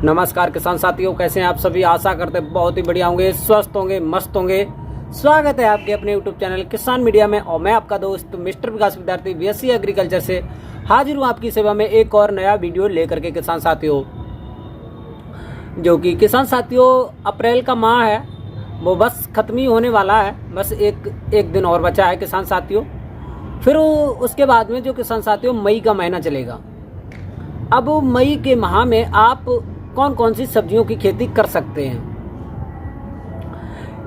नमस्कार किसान साथियों, कैसे हैं आप सभी। आशा करते हैं बहुत ही बढ़िया होंगे, स्वस्थ होंगे, मस्त होंगे। स्वागत है आपके अपने यूट्यूब चैनल किसान मीडिया में और मैं आपका दोस्त मिस्टर विकास विद्यार्थी बीएससी एग्रीकल्चर से हाजिर हूँ आपकी सेवा में एक और नया वीडियो लेकर के। किसान साथियों, जो कि किसान साथियों अप्रैल का माह है वो बस खत्म ही होने वाला है। बस एक दिन और बचा है किसान साथियों। फिर उसके बाद में जो किसान साथियों मई का महीना चलेगा। अब मई के माह में आप कौन कौन सी सब्जियों की खेती कर सकते हैं,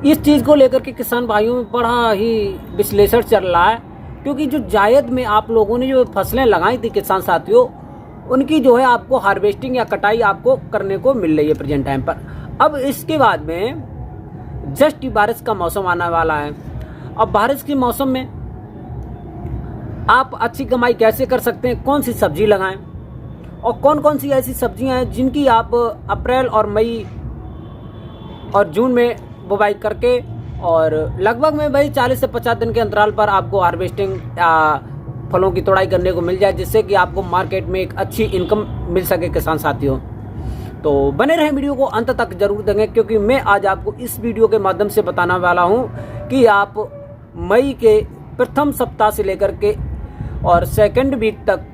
इस चीज़ को लेकर के किसान भाइयों में बड़ा ही विश्लेषण चल रहा है। क्योंकि जो जायद में आप लोगों ने जो फसलें लगाई थी किसान साथियों, उनकी जो है आपको हार्वेस्टिंग या कटाई आपको करने को मिल रही है प्रेजेंट टाइम पर। अब इसके बाद में जस्ट बारिश का मौसम आने वाला है। अब बारिश के मौसम में आप अच्छी कमाई कैसे कर सकते हैं, कौन सी सब्जी लगाएं और कौन कौन सी ऐसी सब्जियां हैं जिनकी आप अप्रैल और मई और जून में बुवाई करके और लगभग में भाई 40 से 50 दिन के अंतराल पर आपको हार्वेस्टिंग या फलों की तोड़ाई करने को मिल जाए, जिससे कि आपको मार्केट में एक अच्छी इनकम मिल सके किसान साथियों। तो बने रहें, वीडियो को अंत तक जरूर देंगे, क्योंकि मैं आज आपको इस वीडियो के माध्यम से बताने वाला हूँ कि आप मई के प्रथम सप्ताह से लेकर के और सेकेंड वीक तक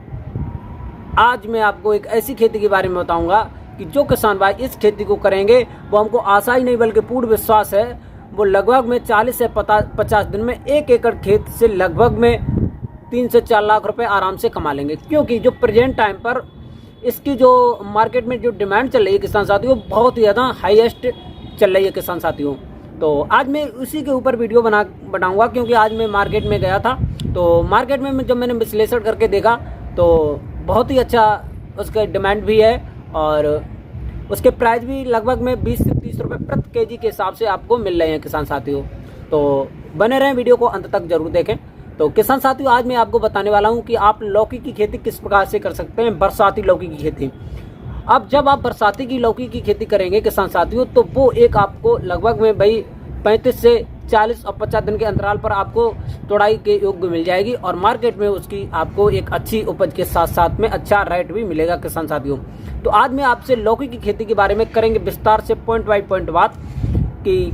आज मैं आपको एक ऐसी खेती के बारे में बताऊंगा कि जो किसान भाई इस खेती को करेंगे वो हमको आशा ही नहीं बल्कि पूर्ण विश्वास है, वो लगभग में 40 से 50 दिन में 1 एकड़ खेत से लगभग में 3 से 4 लाख रुपए आराम से कमा लेंगे। क्योंकि जो प्रेजेंट टाइम पर इसकी जो मार्केट में जो डिमांड चल रही है किसान साथियों, बहुत ही ज़्यादा हाईएस्ट चल रही है किसान साथियों। तो आज मैं उसी के ऊपर वीडियो बनाऊँगा, क्योंकि आज मैं मार्केट में गया था। तो मार्केट में जब मैंने विश्लेषण करके देखा तो बहुत ही अच्छा उसका डिमांड भी है और उसके प्राइस भी लगभग में 20 से 30 रुपये प्रति केजी के हिसाब से आपको मिल रहे हैं किसान साथियों। तो बने रहें, वीडियो को अंत तक जरूर देखें। तो किसान साथियों, आज मैं आपको बताने वाला हूं कि आप लौकी की खेती किस प्रकार से कर सकते हैं, बरसाती लौकी की खेती। अब जब आप बरसाती की लौकी की खेती करेंगे किसान साथियों, तो वो एक आपको लगभग में भाई 35 से 40 और 50 दिन के अंतराल पर आपको तोड़ाई के योग्य मिल जाएगी और मार्केट में उसकी आपको एक अच्छी उपज के साथ साथ में अच्छा रेट भी मिलेगा किसान साथियों। तो आज मैं आपसे लौकी की खेती के बारे में करेंगे विस्तार से पॉइंट बाय पॉइंट बात कि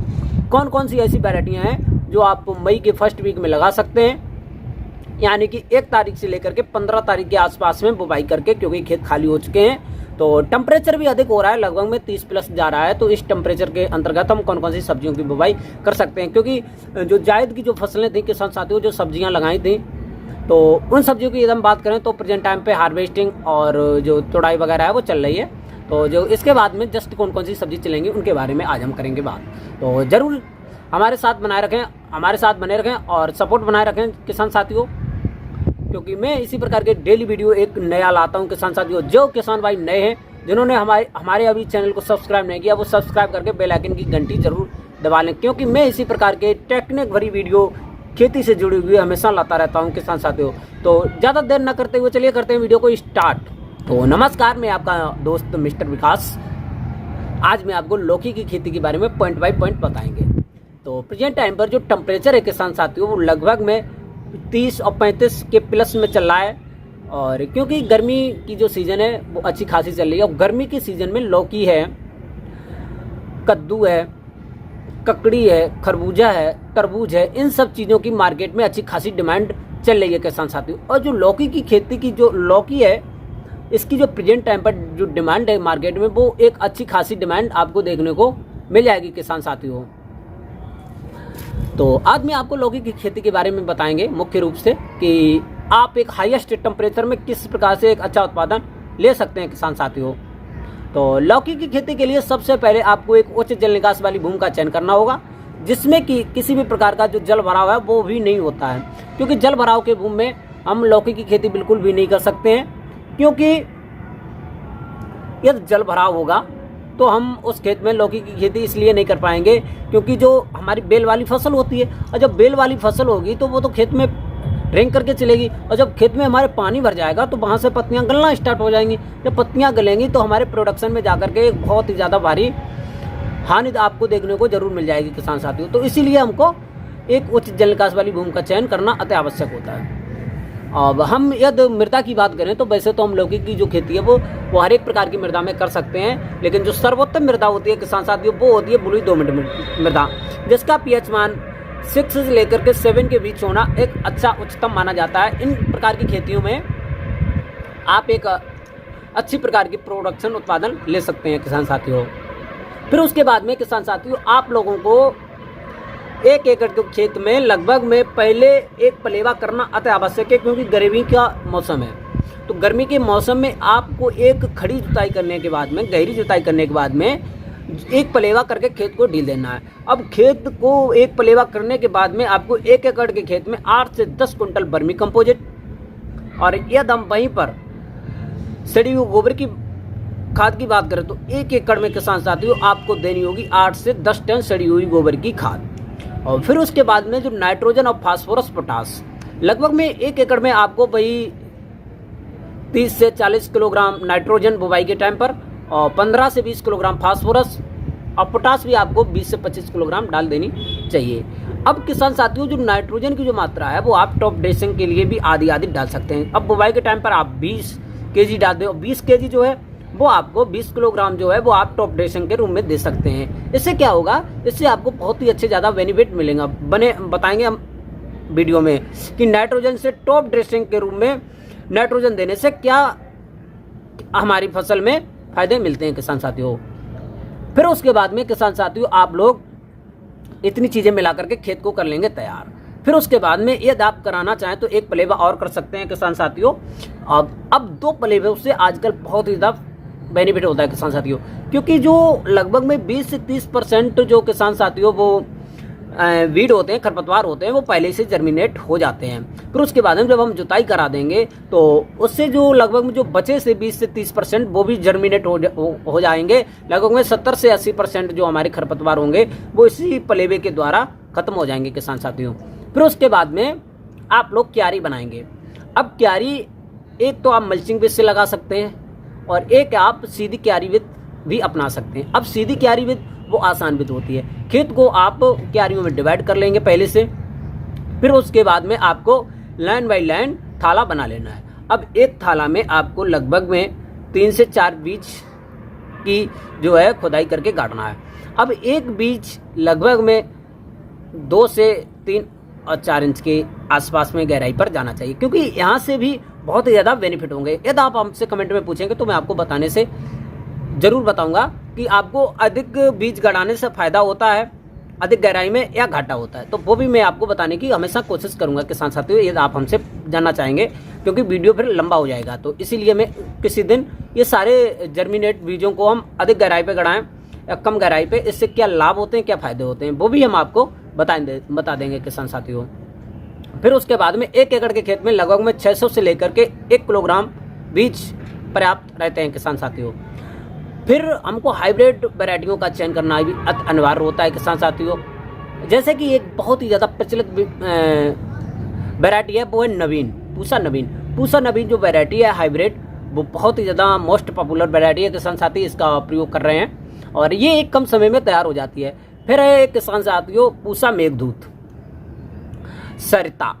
कौन कौन सी ऐसी वैरायटियां हैं जो आप मई के फर्स्ट वीक में लगा सकते हैं, यानी कि 1 तारीख से लेकर के 15 तारीख के आसपास में बुवाई करके, क्योंकि खेत खाली हो चुके हैं। तो टेम्परेचर भी अधिक हो रहा है, लगभग में 30 प्लस जा रहा है। तो इस टेम्परेचर के अंतर्गत हम कौन कौन सी सब्जियों की बुवाई कर सकते हैं, क्योंकि जो जायद की जो फसलें थी किसान साथियों, जो सब्जियां लगाई थी, तो उन सब्जियों की यदि हम बात करें तो प्रेजेंट टाइम पे हार्वेस्टिंग और जो तोड़ाई वगैरह है वो चल रही है। तो जो इसके बाद में जस्ट कौन कौन सी सब्जी चलेंगी उनके बारे में आज हम करेंगे बात। तो ज़रूर हमारे साथ बने रखें और सपोर्ट बनाए रखें किसान साथियों, क्योंकि मैं इसी प्रकार के डेली वीडियो एक नया लाता हूं किसान साथियों। जो किसान भाई नए हैं, जिन्होंने हमारे अभी चैनल को सब्सक्राइब नहीं किया, वो सब्सक्राइब करके बेल आइकन की घंटी जरूर दबा लें, क्योंकि मैं इसी प्रकार के टेक्निक भरी वीडियो खेती से जुड़ी हुई हमेशा लाता रहता हूं किसान साथियों। तो ज़्यादा देर न करते हुए चलिए करते हैं वीडियो को स्टार्ट। तो नमस्कार, मैं आपका दोस्त मिस्टर विकास। आज मैं आपको लौकी की खेती के बारे में पॉइंट बाय पॉइंट बताएंगे। तो प्रेजेंट टाइम पर जो टेम्परेचर है किसान साथियों, वो लगभग में 30 और 35 के प्लस में चल रहा है। और क्योंकि गर्मी की जो सीज़न है वो अच्छी खासी चल रही है, और गर्मी की सीज़न में लौकी है, कद्दू है, ककड़ी है, खरबूजा है, तरबूज है, इन सब चीज़ों की मार्केट में अच्छी खासी डिमांड चल रही है किसान साथियों। और जो लौकी की खेती की जो लौकी है, इसकी जो प्रेजेंट टाइम पर जो डिमांड है मार्केट में, वो एक अच्छी खासी डिमांड आपको देखने को मिल जाएगी किसान साथियों। तो आज मैं आपको लौकी की खेती के बारे में बताएंगे मुख्य रूप से कि आप एक हाईएस्ट टेम्परेचर में किस प्रकार से एक अच्छा उत्पादन ले सकते हैं किसान साथियों। तो लौकी की खेती के लिए सबसे पहले आपको एक उच्च जल निकास वाली भूमि का चयन करना होगा, जिसमें कि किसी भी प्रकार का जो जल भराव है वो भी नहीं होता है। क्योंकि जल भराव के भूमि में हम लौकी की खेती बिल्कुल भी नहीं कर सकते हैं, क्योंकि यदि जल भराव होगा तो हम उस खेत में लौकी की खेती इसलिए नहीं कर पाएंगे, क्योंकि जो हमारी बेल वाली फसल होती है, और जब बेल वाली फसल होगी तो वो तो खेत में रेंग करके चलेगी, और जब खेत में हमारे पानी भर जाएगा तो वहाँ से पत्तियाँ गलना स्टार्ट हो जाएंगी। जब पत्तियाँ गलेंगी तो हमारे प्रोडक्शन में जाकर के एक बहुत ही ज़्यादा भारी हानि आपको देखने को जरूर मिल जाएगी किसान साथियों। तो इसीलिए हमको एक उच्च जल निकास वाली भूमि का चयन करना अति आवश्यक होता है। अब हम यदि मृदा की बात करें तो वैसे तो हम लौकी की जो खेती है वो हर एक प्रकार की मृदा में कर सकते हैं, लेकिन जो सर्वोत्तम मृदा होती है किसान साथियों वो होती है बलुई दोमट मृदा, जिसका पीएच मान 6 से लेकर के 7 के बीच होना एक अच्छा उच्चतम माना जाता है। इन प्रकार की खेतियों में आप एक अच्छी प्रकार की प्रोडक्शन उत्पादन ले सकते हैं किसान साथियों। फिर उसके बाद में किसान साथियों आप लोगों को 1 एकड़ के खेत में लगभग में पहले एक पलेवा करना अति आवश्यक है, क्योंकि गर्मी का मौसम है। तो गर्मी के मौसम में आपको एक खड़ी जुताई करने के बाद में, गहरी जुताई करने के बाद में एक पलेवा करके खेत को ढील देना है। अब खेत को एक पलेवा करने के बाद में आपको 1 एकड़ के खेत में 8 से 10 कुंटल वर्मी कंपोजिट, और यदि हम वहीं पर सड़ी हुई गोबर की खाद की बात करें तो 1 एकड़ में किसान साथियों आपको देनी होगी 8 से 10 टन सड़ी हुई गोबर की खाद। और फिर उसके बाद में जो नाइट्रोजन और फास्फोरस पोटास, लगभग में 1 एकड़ में आपको वही 30 से 40 किलोग्राम नाइट्रोजन बुवाई के टाइम पर, और 15 से 20 किलोग्राम फास्फोरस, और पोटास भी आपको 20 से 25 किलोग्राम डाल देनी चाहिए। अब किसान साथियों जो नाइट्रोजन की जो मात्रा है वो आप टॉप ड्रेसिंग के लिए भी आधी डाल सकते हैं। अब बुवाई के टाइम पर आप 20 kg डाल दें, और 20 kg जो है वो आपको 20 किलोग्राम जो है वो आप टॉप ड्रेसिंग के रूप में दे सकते हैं। इससे क्या होगा, इससे आपको बहुत ही अच्छे ज़्यादा बेनिफिट मिलेगा। बताएंगे हम वीडियो में कि नाइट्रोजन से टॉप ड्रेसिंग के रूप में नाइट्रोजन देने से क्या हमारी फसल में फायदे मिलते हैं किसान साथियों। फिर उसके बाद में किसान साथियों आप लोग इतनी चीज़ें मिला करके खेत को कर लेंगे तैयार। फिर उसके बाद में यदि आप कराना चाहें तो एक पलेवा और कर सकते हैं किसान साथियों। अब 2 पलेवे से आजकल बहुत ही ज़्यादा बेनिफिट होता है किसान साथियों, क्योंकि जो लगभग में 20 से 30% जो किसान साथियों वो वीड होते हैं, खरपतवार होते हैं, वो पहले से जर्मिनेट हो जाते हैं। फिर उसके बाद में जब हम जुताई करा देंगे तो उससे जो लगभग में जो बचे से 20 से 30% वो भी जर्मिनेट हो जाएंगे। लगभग में 70 से 80% जो हमारे खरपतवार होंगे वो इसी पलेवे के द्वारा खत्म हो जाएंगे किसान साथियों। फिर उसके बाद में आप लोग क्यारी बनाएंगे। अब क्यारी एक तो आप मल्चिंग बेस से लगा सकते हैं, और एक आप सीधी क्यारी विद भी अपना सकते हैं। अब सीधी क्यारी विद वो आसान विद होती है। खेत को आप क्यारियों में डिवाइड कर लेंगे पहले से, फिर उसके बाद में आपको लाइन बाई लाइन थाला बना लेना है। अब एक थाला में आपको लगभग में 3 से 4 बीज की जो है खुदाई करके गाड़ना है। अब एक बीज लगभग में 2 से 3 और 4 इंच के आसपास में गहराई पर जाना चाहिए, क्योंकि यहाँ से भी बहुत ही ज़्यादा बेनिफिट होंगे। यदि आप हमसे कमेंट में पूछेंगे तो मैं आपको बताने से ज़रूर बताऊंगा कि आपको अधिक बीज गड़ाने से फ़ायदा होता है अधिक गहराई में या घाटा होता है, तो वो भी मैं आपको बताने की हमेशा कोशिश करूंगा किसान साथियों, यदि आप हमसे जानना चाहेंगे, क्योंकि वीडियो फिर लंबा हो जाएगा। तो इसीलिए मैं किसी दिन ये सारे जर्मिनेट बीजों को हम अधिक गहराई पे गड़ाएं या कम गहराई पे, इससे क्या लाभ होते हैं, क्या फ़ायदे होते हैं, वो भी हम आपको बता देंगे किसान साथियों। फिर उसके बाद में 1 एकड़ के खेत में लगभग में 600 से लेकर के 1 किलोग्राम बीज पर्याप्त रहते हैं किसान साथियों। फिर हमको हाइब्रिड वैरायटियों का चयन करना भी अनिवार्य होता है किसान साथियों। जैसे कि एक बहुत ही ज़्यादा प्रचलित वैरायटी है वो है नवीन, पूसा नवीन जो वैरायटी है हाइब्रिड, वो बहुत ही ज़्यादा मोस्ट पॉपुलर वैरायटी है किसान साथी, इसका प्रयोग कर रहे हैं और ये एक कम समय में तैयार हो जाती है। फिर है किसान साथियों पूसा मेघदूत, सरिता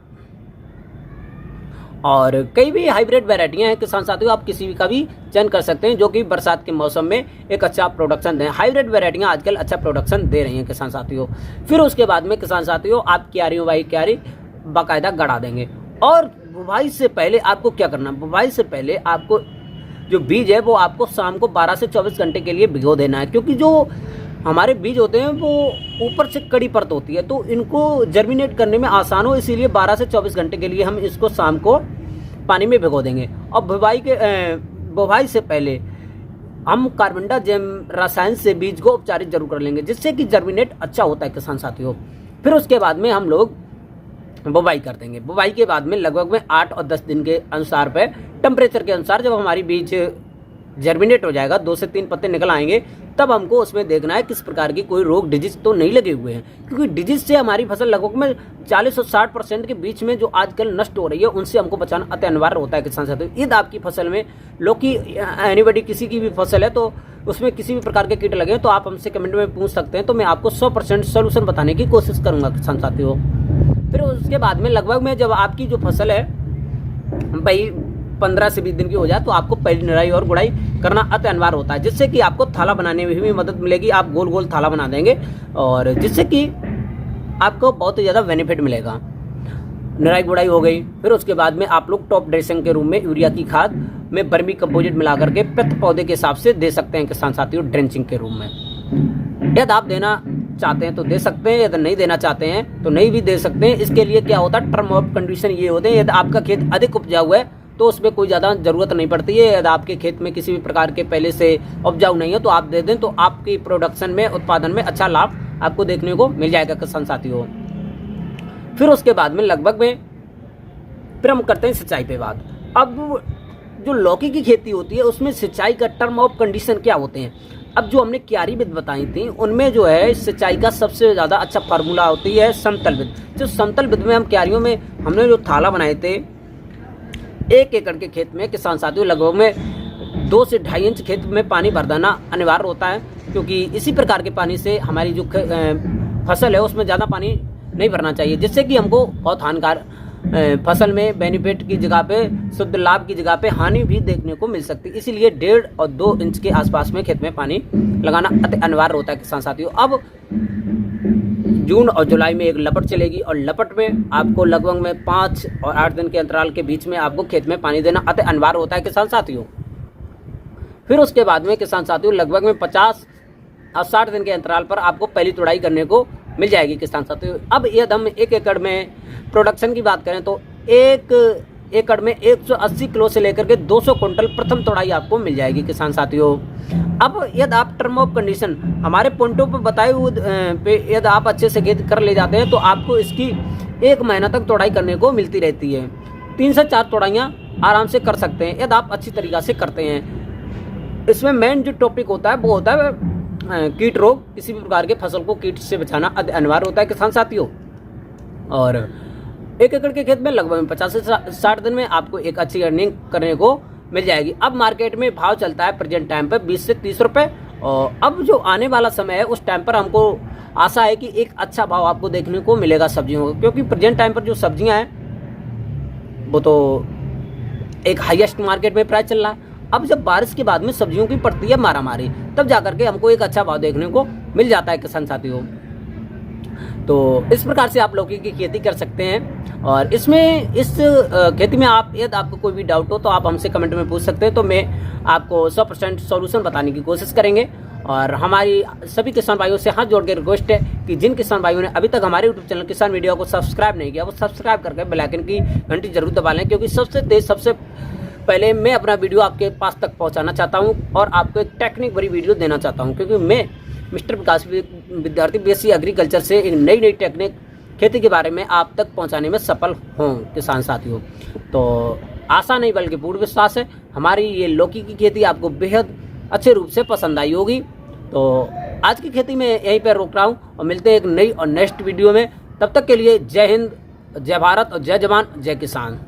और कई भी हाइब्रिड वैरायटियां हैं किसान साथियों, आप किसी भी का भी चयन कर सकते हैं जो कि बरसात के मौसम में एक अच्छा प्रोडक्शन दें। हाइब्रिड वैरायटियां आजकल अच्छा प्रोडक्शन दे रही हैं किसान साथियों। फिर उसके बाद में किसान साथियों आप क्यारियों बाई क्यारी बाकायदा गड़ा देंगे। और बुवाई से पहले आपको क्या करना है, बुवाई से पहले आपको जो बीज है वो आपको शाम को 12 से 24 घंटे के लिए भिगो देना है, क्योंकि जो हमारे बीज होते हैं वो ऊपर से कड़ी परत होती है, तो इनको जर्मिनेट करने में आसान हो, इसीलिए 12 से 24 घंटे के लिए हम इसको शाम को पानी में भिगो देंगे। और बुवाई से पहले हम कार्बनडाजिम रसायन से बीज को उपचारित जरूर कर लेंगे, जिससे कि जर्मिनेट अच्छा होता है किसान साथियों। फिर उसके बाद में हम लोग बुवाई कर देंगे। बुवाई के बाद में लगभग में 8 और 10 दिन के अनुसार पे टेम्परेचर के अनुसार जब हमारी बीज जर्मिनेट हो जाएगा, 2 से 3 पत्ते निकल आएंगे, तब हमको उसमें देखना है किस प्रकार की कोई रोग डिजीज तो नहीं लगे हुए हैं, क्योंकि डिजीज से हमारी फसल लगभग में 40 और 60% के बीच में जो आजकल नष्ट हो रही है, उनसे हमको बचाना अति अनिवार्य होता है किसान साथियों। यदि आपकी फसल में लौकी एनीबडी किसी की भी फसल है तो उसमें किसी भी प्रकार के कीट लगे तो आप हमसे कमेंट में पूछ सकते हैं, तो मैं आपको 100% सोल्यूशन बताने की कोशिश करूंगा किसान साथियों। फिर उसके बाद में लगभग में जब आपकी जो फसल है भाई 15 से 20 दिन की हो जाए तो आपको पहली निराई और गुड़ाई करना अति अनिवार्य होता है, जिससे कि आपको थाला बनाने में भी मदद मिलेगी। आप गोल गोल थाला बना देंगे और जिससे कि आपको बहुत ही ज़्यादा बेनिफिट मिलेगा। निराई गुड़ाई हो गई, फिर उसके बाद में आप लोग टॉप ड्रेसिंग के रूम में यूरिया की खाद में वर्मी कंपोजिट मिला करके प्रति पौधे के हिसाब से दे सकते हैं किसान साथियों ड्रेंचिंग के रूम में। यदि आप देना चाहते हैं तो दे सकते हैं, यदि नहीं देना चाहते हैं तो नहीं भी दे सकते हैं। इसके लिए क्या होता है, टर्म ऑफ कंडीशन ये होते हैं, यदि आपका खेत अधिक उपजाऊ है तो उसमें कोई ज़्यादा ज़रूरत नहीं पड़ती है। यदि आपके खेत में किसी भी प्रकार के पहले से उपजाऊ नहीं है तो आप दे दें, तो आपकी प्रोडक्शन में, उत्पादन में अच्छा लाभ आपको देखने को मिल जाएगा किसान साथियों। फिर उसके बाद में लगभग में फिर हम करते हैं सिंचाई पे बात। अब जो लौकी की खेती होती है उसमें सिंचाई का टर्म ऑफ कंडीशन क्या होते हैं। अब जो हमने क्यारी विधि बताई थी उनमें जो है सिंचाई का सबसे ज़्यादा अच्छा फार्मूला होती है समतल विधि। जो समतल विधि में हम क्यारियों में हमने जो थाला बनाए थे 1 एकड़ के खेत में किसान साथियों लगभग में 2 से 2.5 इंच खेत में पानी भर देना अनिवार्य होता है, क्योंकि इसी प्रकार के पानी से हमारी जो फसल है उसमें ज़्यादा पानी नहीं भरना चाहिए, जिससे कि हमको बहुत हानिकार फसल में बेनिफिट की जगह पे, शुद्ध लाभ की जगह पे हानि भी देखने को मिल सकती है। इसीलिए 1.5 और 2 इंच के आसपास में खेत में पानी लगाना अति अनिवार्य होता है किसान साथियों। अब जून और जुलाई में एक लपट चलेगी और लपट में आपको लगभग में 5 और 8 दिन के अंतराल के बीच में आपको खेत में पानी देना अति अनिवार्य होता है किसान साथियों। फिर उसके बाद में किसान साथियों लगभग में 50 और 60 दिन के अंतराल पर आपको पहली तुड़ाई करने को मिल जाएगी किसान साथियों। अब यदि हम 1 एकड़ में प्रोडक्शन की बात करें तो 1 एकड़ में 180 किलो से लेकर के 200 क्विंटल प्रथम तुड़ाई आपको मिल जाएगी किसान साथियों। अब यदि आप टर्म ऑफ कंडीशन हमारे पॉइंटों पर बताए हुए पे यदि आप अच्छे से खेती कर ले जाते हैं तो आपको इसकी 1 महीना तक तुड़ाई करने को मिलती रहती है। 3 से 4 तुड़ाइयाँ आराम से कर सकते हैं यदि आप अच्छी तरीक़ा से करते हैं। इसमें मेन जो टॉपिक होता है वो होता है कीट रोग। किसी भी प्रकार के फसल को कीट से बचाना अनिवार्य होता है किसान साथियों। और 1 एकड़ के खेत में लगभग 50 से 60 दिन में आपको एक अच्छी अर्निंग करने को मिल जाएगी। अब मार्केट में भाव चलता है प्रेजेंट टाइम पर 20 से 30 रुपये, और अब जो आने वाला समय है उस टाइम पर हमको आशा है कि एक अच्छा भाव आपको देखने को मिलेगा सब्जियों का, क्योंकि प्रेजेंट टाइम पर जो सब्जियां हैं वो तो एक हाईएस्ट मार्केट में प्राइस चल रहा है। अब जब बारिश के बाद में सब्जियों की पड़ती है मारामारी, तब जाकर के हमको एक अच्छा भाव देखने को मिल जाता है किसान साथियों। तो इस प्रकार से आप लौकी की खेती कर सकते हैं। और इसमें इस खेती में आप यदि आपको कोई भी डाउट हो तो आप हमसे कमेंट में पूछ सकते हैं, तो मैं आपको 100% सॉल्यूशन बताने की कोशिश करेंगे। और हमारी सभी किसान भाइयों से हाथ जोड़ के रिक्वेस्ट है कि जिन किसान भाइयों ने अभी तक हमारे यूट्यूब चैनल किसान मीडिया को सब्सक्राइब नहीं किया वो सब्सक्राइब करके बेल आइकन की घंटी जरूर दबा लें, क्योंकि सबसे तेज सबसे पहले मैं अपना वीडियो आपके पास तक पहुंचाना चाहता हूं और आपको एक टेक्निक भरी वीडियो देना चाहता हूं, क्योंकि मैं मिस्टर विकास विद्यार्थी बीएससी एग्रीकल्चर से एक नई नई टेक्निक खेती के बारे में आप तक पहुंचाने में सफल हों किसान साथियों। तो आशा नहीं बल्कि पूर्ण विश्वास है हमारी ये लौकी की खेती आपको बेहद अच्छे रूप से पसंद आई होगी। तो आज की खेती में यहीं पर रोक रहा हूँ और मिलते हैं एक नई और नेक्स्ट वीडियो में। तब तक के लिए जय हिंद, जय भारत और जय जवान, जय किसान।